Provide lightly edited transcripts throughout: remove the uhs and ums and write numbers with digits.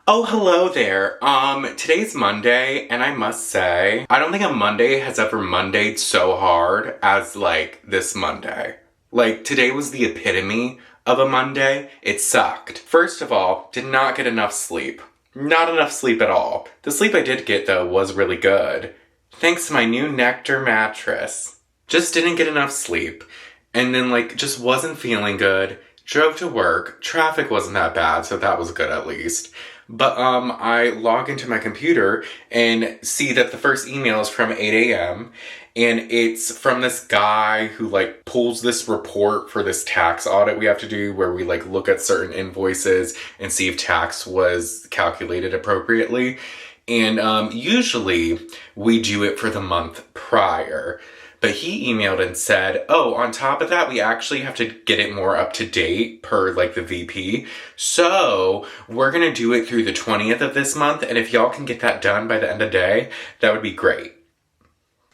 Oh, hello there. Today's Monday, and I must say, I don't think a Monday has ever Mondayed so hard as, this Monday. Today was the epitome of a Monday. It sucked. First of all, did not get enough sleep. Not enough sleep at all. The sleep I did get, though, was really good. Thanks to my new Nectar mattress. Just didn't get enough sleep. And then, just wasn't feeling good. Drove to work. Traffic wasn't that bad, so that was good at least. But, I log into my computer and see that the first email is from 8 a.m. And it's from this guy who, pulls this report for this tax audit we have to do where we, look at certain invoices and see if tax was calculated appropriately. And, usually we do it for the month prior. But he emailed and said, oh, on top of that, we actually have to get it more up to date per, the VP. So we're going to do it through the 20th of this month. And if y'all can get that done by the end of the day, that would be great.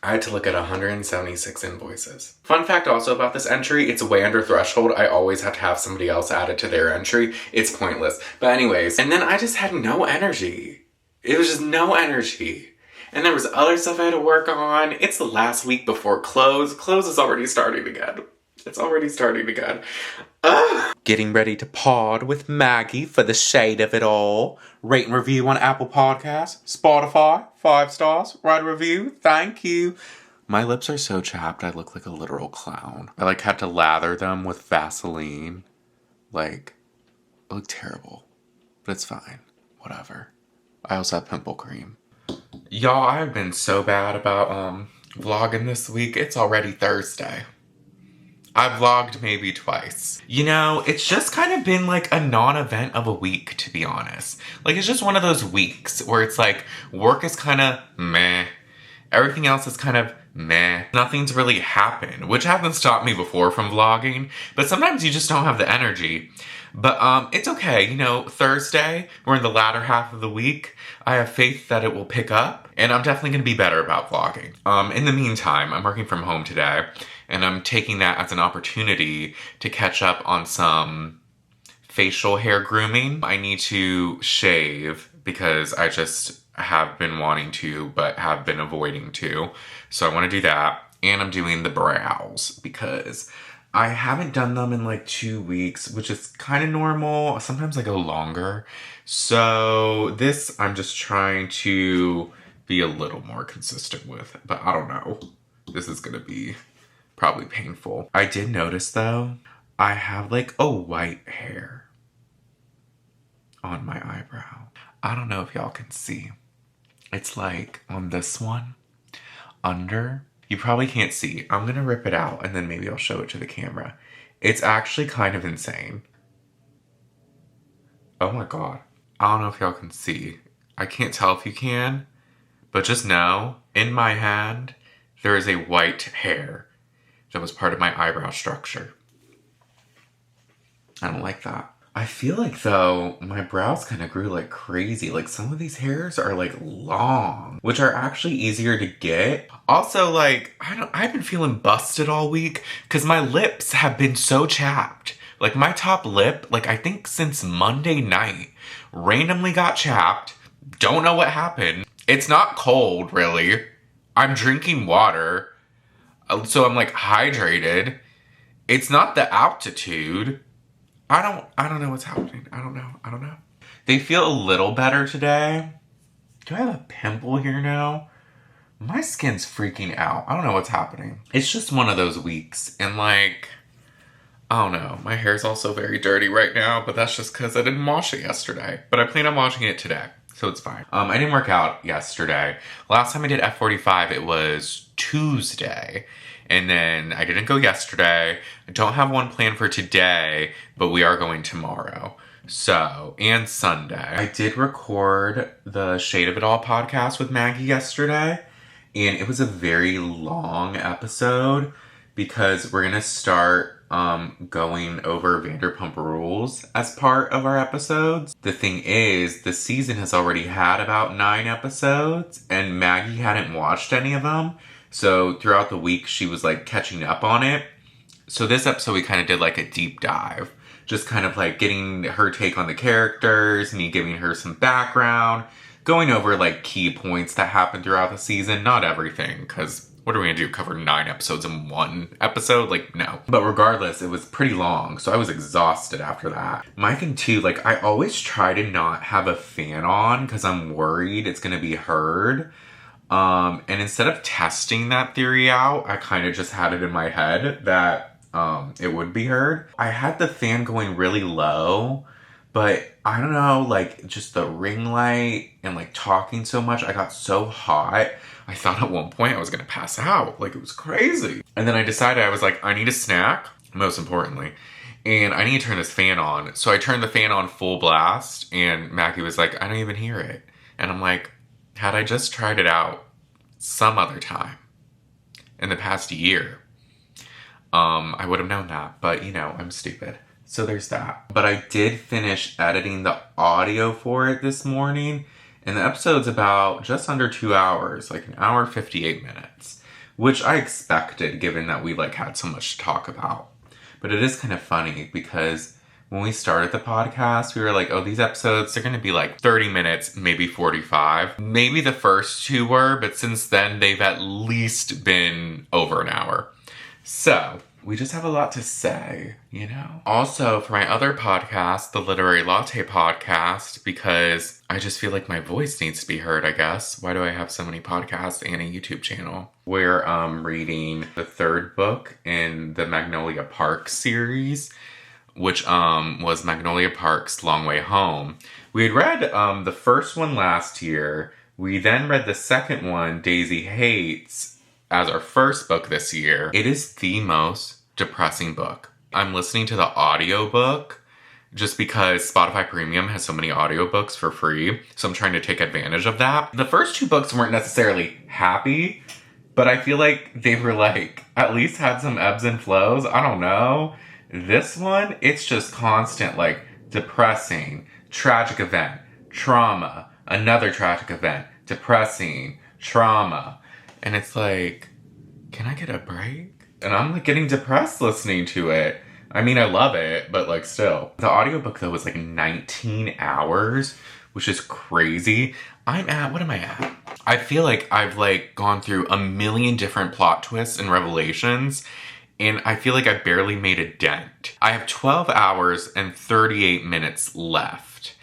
I had to look at 176 invoices. Fun fact also about this entry, it's way under threshold. I always have to have somebody else add it to their entry. It's pointless. But anyways, and then I just had no energy. It was just no energy. And there was other stuff I had to work on. It's the last week before close. Close is already starting again. It's already starting again. Getting ready to pod with Maggie for the shade of it all. Rate and review on Apple Podcasts, Spotify, 5 stars. Write a review. Thank you. My lips are so chapped, I look like a literal clown. I had to lather them with Vaseline. I look terrible. But it's fine. Whatever. I also have pimple cream. Y'all, I've been so bad about vlogging this week. It's already Thursday. I vlogged maybe twice. It's just kind of been a non-event of a week, to be honest. It's just one of those weeks where it's work is kind of meh. Everything else is kind of meh. Nothing's really happened, which hasn't stopped me before from vlogging, but sometimes you just don't have the energy. But it's okay, Thursday, we're in the latter half of the week. I have faith that it will pick up, and I'm definitely going to be better about vlogging. In the meantime, I'm working from home today, and I'm taking that as an opportunity to catch up on some facial hair grooming. I need to shave because I just have been wanting to, but have been avoiding to. So I want to do that, and I'm doing the brows because I haven't done them in 2 weeks, which is kind of normal. Sometimes I go longer. So this I'm just trying to be a little more consistent with, but I don't know. This is going to be probably painful. I did notice though, I have a white hair on my eyebrow. I don't know if y'all can see. It's on this one, under. You probably can't see. I'm going to rip it out and then maybe I'll show it to the camera. It's actually kind of insane. Oh my God. I don't know if y'all can see. I can't tell if you can, but just know, in my hand, there is a white hair that was part of my eyebrow structure. I don't like that. I feel though, my brows kind of grew like crazy. Some of these hairs are long, which are actually easier to get. Also, I've been feeling busted all week because my lips have been so chapped. My top lip, I think since Monday night, randomly got chapped. Don't know what happened. It's not cold, really. I'm drinking water, so I'm hydrated. It's not the altitude. I don't know what's happening. I don't know. They feel a little better today. Do I have a pimple here now? My skin's freaking out. I don't know what's happening. It's just one of those weeks. And I don't know. My hair's also very dirty right now, but that's just because I didn't wash it yesterday. But I plan on washing it today, so it's fine. I didn't work out yesterday. Last time I did F45, it was Tuesday. And then I didn't go yesterday. I don't have one planned for today, but we are going tomorrow. So, and Sunday. I did record the Shade of It All podcast with Maggie yesterday. And it was a very long episode because we're going to start going over Vanderpump Rules as part of our episodes. The thing is, the season has already had about 9 episodes, and Maggie hadn't watched any of them. So throughout the week, she was catching up on it. So this episode, we kind of did a deep dive. just kind of like getting her take on the characters, me giving her some background, going over like key points that happened throughout the season. Not everything, because what are we gonna do? Cover 9 episodes in 1 episode? Like, no. But regardless, it was pretty long, so I was exhausted after that. My thing too, like, I always try to not have a fan on because I'm worried it's gonna be heard. And instead of testing that theory out, I kind of just had it in my head that it would be heard. I had the fan going really low, but I don't know, like, just the ring light and like talking so much, I got so hot. I thought at one point I was gonna pass out. Like, it was crazy. And then I decided, I was like, I need a snack, most importantly, and I need to turn this fan on. So I turned the fan on full blast, and Maggie was like, I don't even hear it. And I'm like, had I just tried it out some other time in the past year, I would have known that. But, you know, I'm stupid. So there's that. But I did finish editing the audio for it this morning. And the episode's about just under 2 hours, like 1 hour, 58 minutes, which I expected given that we like had so much to talk about. But it is kind of funny because when we started the podcast, we were like, oh, these episodes, they're going to be like 30 minutes, maybe 45. Maybe the first 2 were, but since then they've at least been over 1 hour. So we just have a lot to say, you know? Also, for my other podcast, the Literary Latte podcast, because I just feel like my voice needs to be heard, I guess. Why do I have so many podcasts and a YouTube channel? We're reading the 3rd book in the Magnolia Park series, which was Magnolia Park's Long Way Home. We had read the first one last year. We then read the second one, Daisy Hates, as our first book this year. It is the most depressing book. I'm listening to the audiobook just because Spotify Premium has so many audiobooks for free, so I'm trying to take advantage of that. The first 2 books weren't necessarily happy, but I feel like they were like, at least had some ebbs and flows. I don't know. This one, it's just constant, like, depressing, tragic event, trauma, another tragic event, depressing, trauma. And it's like, can I get a break? And I'm like getting depressed listening to it. I mean, I love it, but like still. The audiobook though was like 19 hours, which is crazy. What am I at? I feel like I've like gone through a million different plot twists and revelations, and I feel like I barely made a dent. I have 12 hours and 38 minutes left,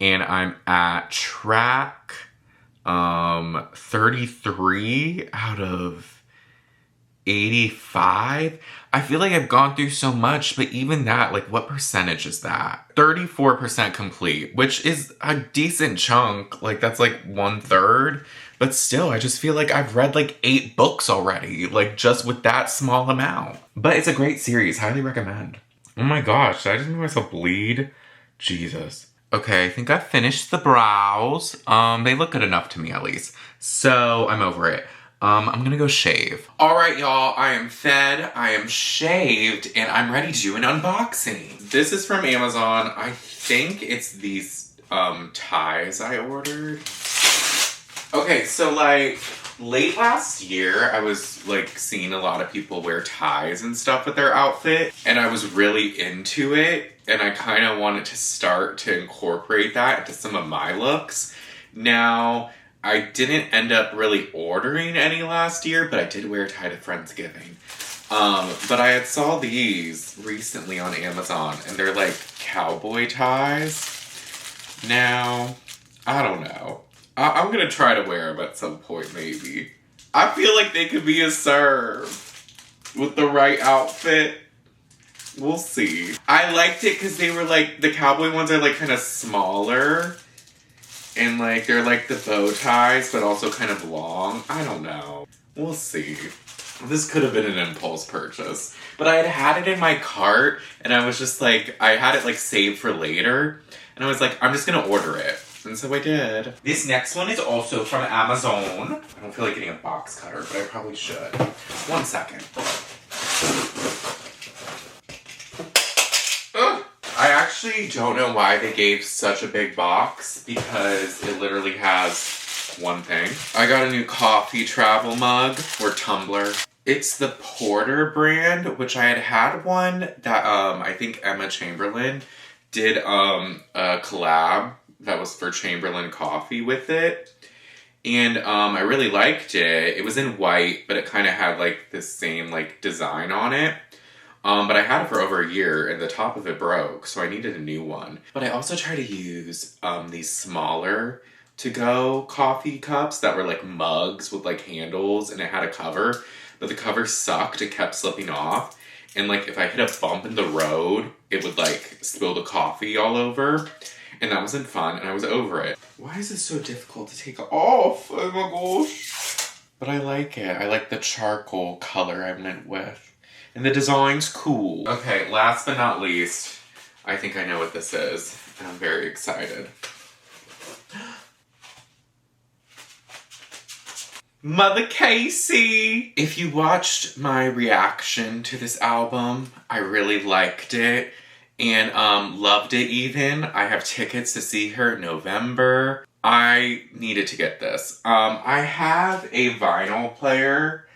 and I'm at track 33 out of 85. I feel like I've gone through so much, but even that, like, what percentage is that? 34% complete, which is a decent chunk. Like, that's like 1/3. But still, I just feel like I've read like 8 books already, like just with that small amount. But it's a great series, highly recommend. Oh my gosh, did I just make myself bleed? Jesus. Okay, I think I finished the brows. They look good enough to me, at least. So, I'm over it. I'm gonna go shave. All right, y'all, I am fed, I am shaved, and I'm ready to do an unboxing. This is from Amazon. I think it's these, ties I ordered. Okay, so, like, late last year, I was, like, seeing a lot of people wear ties and stuff with their outfit, and I was really into it. And I kind of wanted to start to incorporate that into some of my looks. Now, I didn't end up really ordering any last year, but I did wear a tie to Friendsgiving. But I had saw these recently on Amazon, and they're like cowboy ties. Now, I don't know. I'm gonna try to wear them at some point, maybe. I feel like they could be a serve with the right outfit. We'll see. I liked it because they were like, the cowboy ones are like kind of smaller. And like, they're like the bow ties, but also kind of long. I don't know. We'll see. This could have been an impulse purchase. But I had it in my cart, and I was just like, I had it like saved for later. And I was like, I'm just gonna order it. And so I did. This next one is also from Amazon. I don't feel like getting a box cutter, but I probably should. 1 second. I actually don't know why they gave such a big box, because it literally has one thing. I got a new coffee travel mug, or tumbler. It's the Porter brand, which I had one that I think Emma Chamberlain did a collab that was for Chamberlain Coffee with it. And I really liked it. It was in white, but it kind of had like this same like design on it. But I had it for over a year and the top of it broke, so I needed a new one. But I also try to use these smaller to-go coffee cups that were like mugs with like handles, and it had a cover, but the cover sucked. It kept slipping off. And like if I hit a bump in the road, it would like spill the coffee all over. And that wasn't fun, and I was over it. Why is this so difficult to take off? Oh my gosh. But I like it. I like the charcoal color I went with. And the design's cool. Okay, last but not least, I think I know what this is. And I'm very excited. Mother Casey! If you watched my reaction to this album, I really liked it. And loved it even. I have tickets to see her in November. I needed to get this. I have a vinyl player.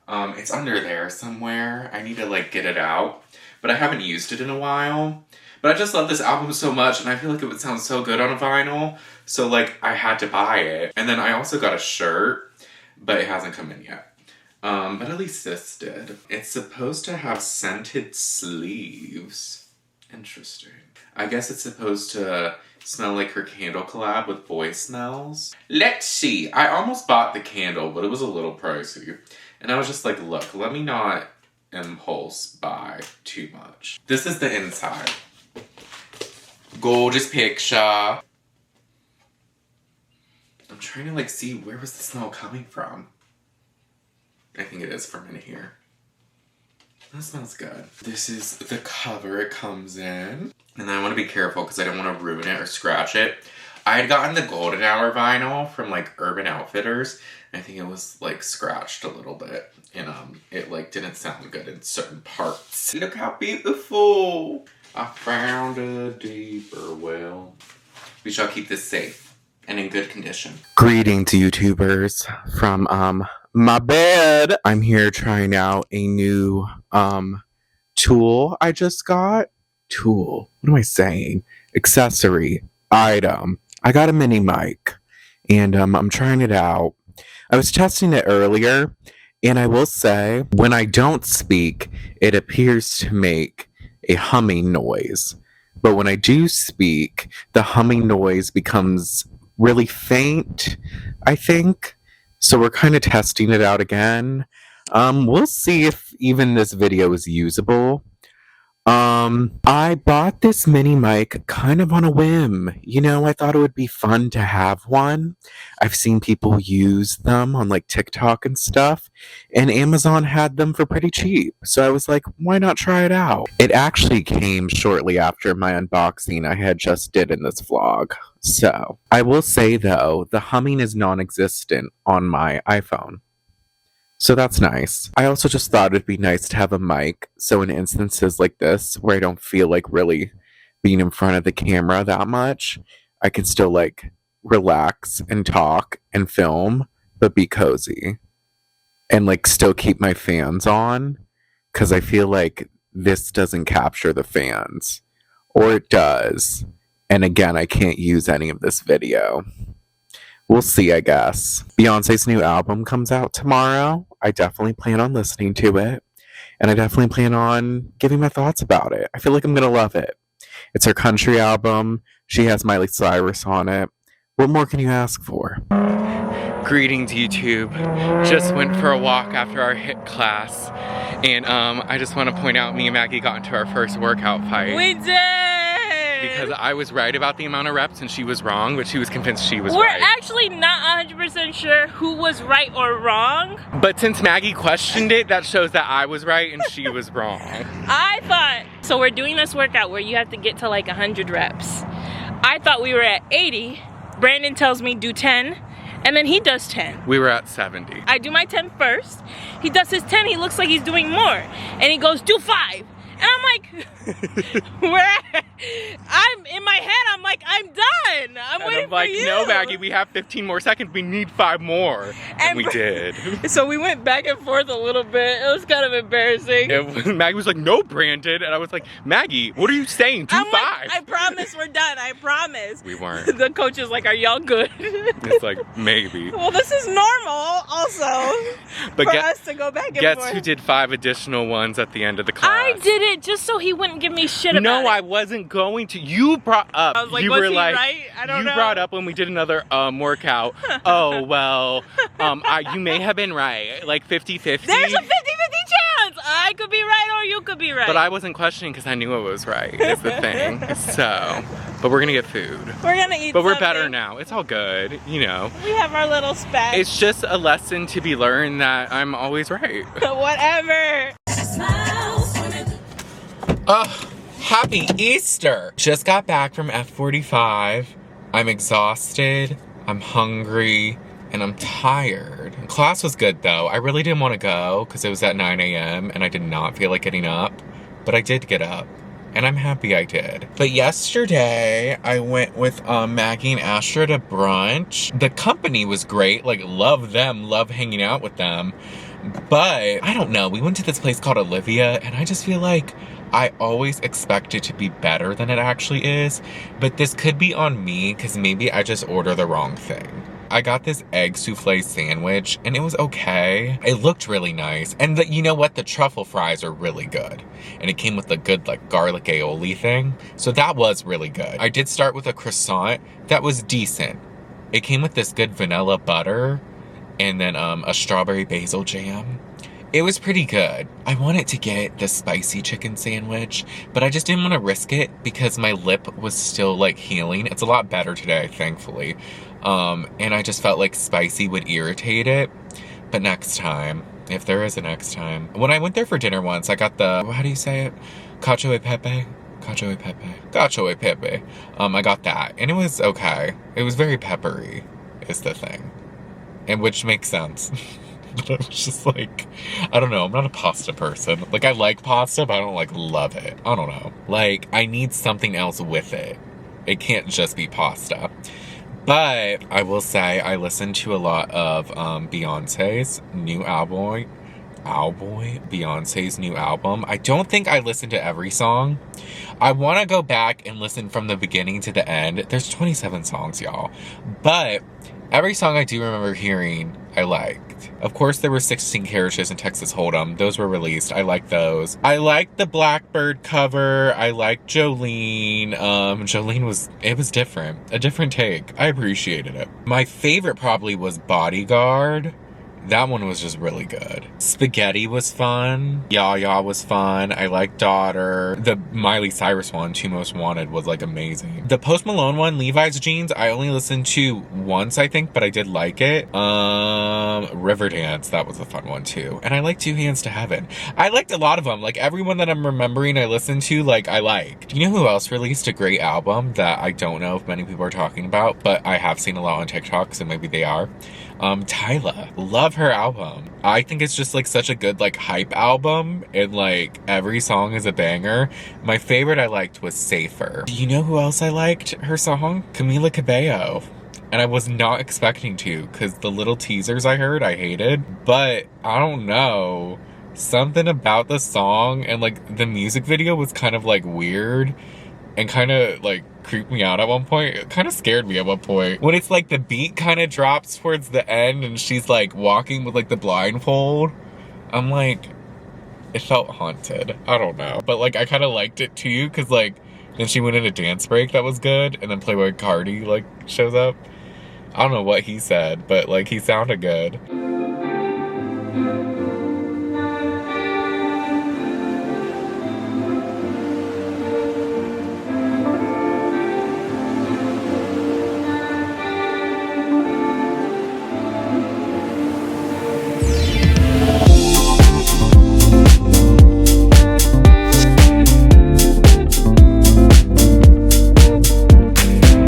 It's under there somewhere. I need to like get it out. But I haven't used it in a while. But I just love this album so much, and I feel like it would sound so good on a vinyl. So like I had to buy it. And then I also got a shirt, but it hasn't come in yet. But at least this did. It's supposed to have scented sleeves. Interesting. I guess it's supposed to smell like her candle collab with Boy Smells. Let's see. I almost bought the candle, but it was a little pricey. And I was just like, look, let me not impulse buy too much. This is the inside. Gorgeous picture. I'm trying to like see where was the smell coming from. I think it is from in here. That smells good. This is the cover it comes in. And I want to be careful because I don't want to ruin it or scratch it. I had gotten the Golden Hour vinyl from like Urban Outfitters. I think it was like scratched a little bit. And it like didn't sound good in certain parts. Look how beautiful. I found a deeper well. We shall keep this safe and in good condition. Greetings, YouTubers, from my bed. I'm here trying out a new tool I just got. Tool. What am I saying? Accessory. Item. I got a mini mic. And I'm trying it out. I was testing it earlier. And I will say, when I don't speak, it appears to make a humming noise. But when I do speak, the humming noise becomes really faint, I think. So we're kind of testing it out again. We'll see if even this video is usable. I bought this mini mic kind of on a whim. You know, I thought it would be fun to have one. I've seen people use them on like TikTok and stuff, and Amazon had them for pretty cheap. So I was like, why not try it out? It actually came shortly after my unboxing I had just did in this vlog. So I will say though, the humming is non-existent on my iPhone. So that's nice. I also just thought it'd be nice to have a mic, so in instances like this, where I don't feel like really being in front of the camera that much, I can still like relax and talk and film, but be cozy. And like still keep my fans on, because I feel like this doesn't capture the fans. Or it does. And again, I can't use any of this video. We'll see, I guess. Beyonce's new album comes out tomorrow. I definitely plan on listening to it. And I definitely plan on giving my thoughts about it. I feel like I'm going to love it. It's her country album. She has Miley Cyrus on it. What more can you ask for? Greetings, YouTube. Just went for a walk after our HIIT class. And I just want to point out, me and Maggie got into our first workout fight. We did! Because I was right about the amount of reps and she was wrong, but she was convinced she was We're right. We're actually not 100% sure who was right or wrong. But since Maggie questioned it, that shows that I was right and she was wrong. I thought, so we're doing this workout where you have to get to like 100 reps. I thought we were at 80. Brandon tells me do 10, and then he does 10. We were at 70. I do my 10 first. He does his 10, he looks like he's doing more. And he goes, do 5. And I'm like, where? I'm in my head, I'm like, I'm done. I'm waiting I'm like, for you. no, Maggie, we have 15 more seconds. We need 5 more. And we did. So we went back and forth a little bit. It was kind of embarrassing. Maggie was like, no, Brandon. And I was like, Maggie, what are you saying? Do 5. Like, I promise we're done. I promise. We weren't. The coach is like, are y'all good? It's like, maybe. Well, this is normal also But for us to go back and forth. Guess who did 5 additional ones at the end of the class? I did it just so he wouldn't give me shit about it. No, I wasn't going to. You brought up. I was like, you was were he like, right? I don't know. You brought up when we did another workout. Oh, well, you may have been right. Like 50-50. There's a 50-50 chance. I could be right or you could be right. But I wasn't questioning because I knew it was right, is the thing. So, but we're going to get food. We're going to eat But we're something. better now. It's all good, you know. We have our little spat. It's just a lesson to be learned that I'm always right. Whatever. Oh, happy Easter! Just got back from F45. I'm exhausted, I'm hungry, and I'm tired. Class was good though. I really didn't want to go because it was at 9 a.m. and I did not feel like getting up, but I did get up. And I'm happy I did. But yesterday, I went with Maggie and Astra to brunch. The company was great. Like, love them. Love hanging out with them. But, I don't know. We went to this place called Olivia. And I just feel like I always expect it to be better than it actually is. But this could be on me because maybe I just order the wrong thing. I got this egg souffle sandwich and it was okay. It looked really nice. And you know what? The truffle fries are really good. And it came with a good like garlic aioli thing. So that was really good. I did start with a croissant that was decent. It came with this good vanilla butter and then a strawberry basil jam. It was pretty good. I wanted to get the spicy chicken sandwich, but I just didn't want to risk it because my lip was still like healing. It's a lot better today, thankfully. And I just felt like spicy would irritate it. But next time, if there is a next time. When I went there for dinner once, I got the, how do you say it? Cacio e pepe? Cacio e pepe. Cacio e pepe. I got that, and it was okay. It was very peppery, is the thing. And which makes sense. But I was just like, I don't know, I'm not a pasta person. Like, I like pasta, but I don't, like, love it. I don't know. Like, I need something else with it. It can't just be pasta. But I will say I listened to a lot of Beyonce's new album. Beyonce's new album. I don't think I listened to every song. I want to go back and listen from the beginning to the end. There's 27 songs, y'all. But every song I do remember hearing, I liked. Of course, there were 16 Carriages and Texas Hold'em. Those were released. I like those. I liked the Blackbird cover. I liked Jolene. Jolene was different. A different take. I appreciated it. My favorite probably was Bodyguard. That one was just really good. Spaghetti was fun. Ya was fun. I liked Daughter. The Miley Cyrus one, Two Most Wanted, was like amazing. The Post Malone one, Levi's Jeans, I only listened to once, I think, but I did like it. Riverdance, that was a fun one too. And I liked Two Hands to Heaven. I liked a lot of them. Like everyone that I'm remembering I listened to, like I liked. You know who else released a great album that I don't know if many people are talking about, but I have seen a lot on TikTok, so maybe they are? Tyla. Love her album. I think it's just like such a good like hype album, and like every song is a banger. My favorite I liked was Safer. Do you know who else I liked her song? Camila Cabello. And I was not expecting to, because the little teasers I heard I hated, but I don't know. Something about the song and like the music video was kind of like weird and kind of like creeped me out at one point. It kind of scared me at one point. When it's like the beat kind of drops towards the end and she's like walking with like the blindfold, I'm like, it felt haunted. I don't know. But like I kind of liked it too, because like then she went in a dance break that was good, and then Playboy Cardi like shows up. I don't know what he said, but like he sounded good.